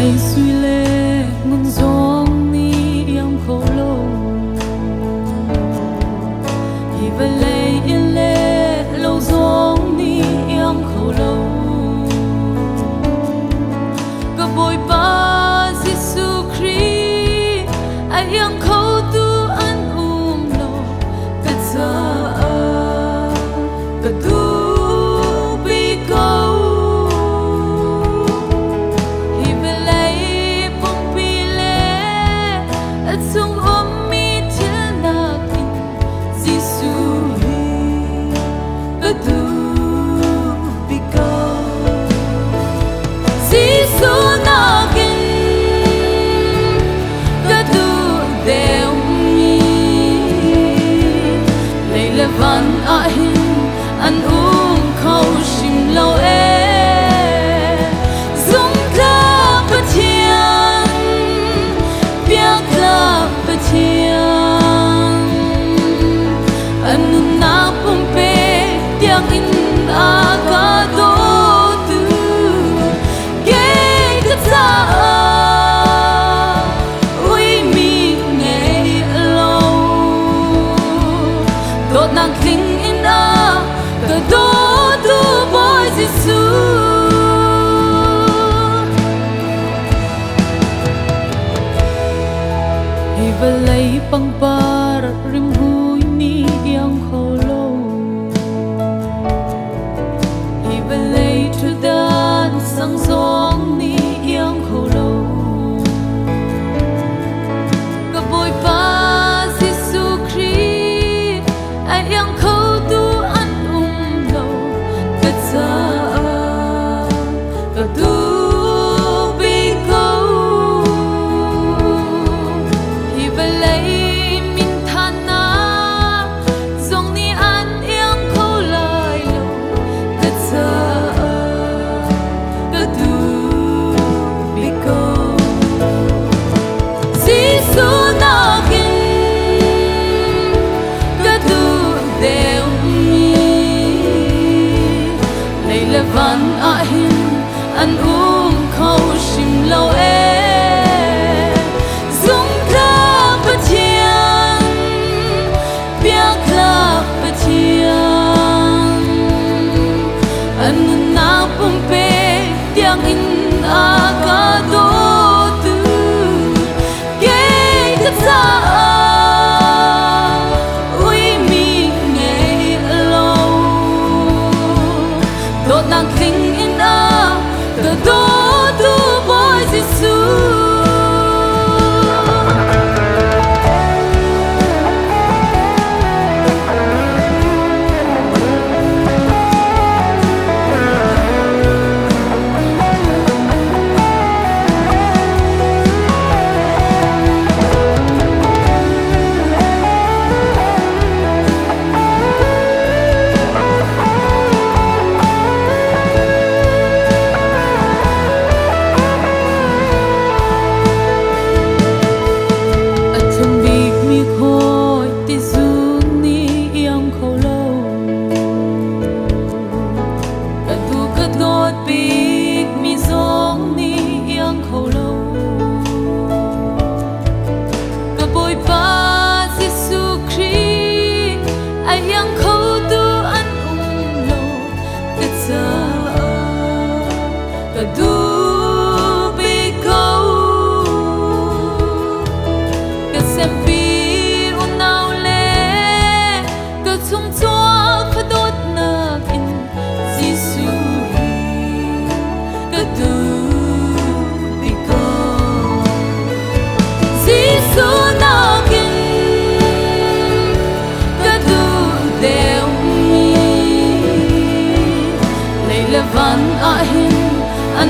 ngày suy lê ngôn giông ni em khổ lâu hi về lê yên lê lâu giông ni em khổ lâu có bồi ba Giêsu Christ ai em khổ tu ăn lo cả giờ cả tu van a hin an khâu sim lo zum kla pathian bia kla pathian an na pompe tiang in a ka do tu ge ka ta nang cling in a the door to boy Giêsu hi về lấy băng par rim hui ni yang kholo hi về lấy tu dan sang song ni yang kholo ka boy pa Giêsu Christ ai yang khâu tu ăn lo cả giờ cả tu bi câu hi về lấy min than na dòng ni ăn yang khâu lại lo cả giờ cả tu bi câu Giêsu na van a hin an khâu sim lo zum kla pathian bia kla pathian an na pompe tiang in a ka do tu ge ka ta nang cling in a the door to boy Giêsu van a hin an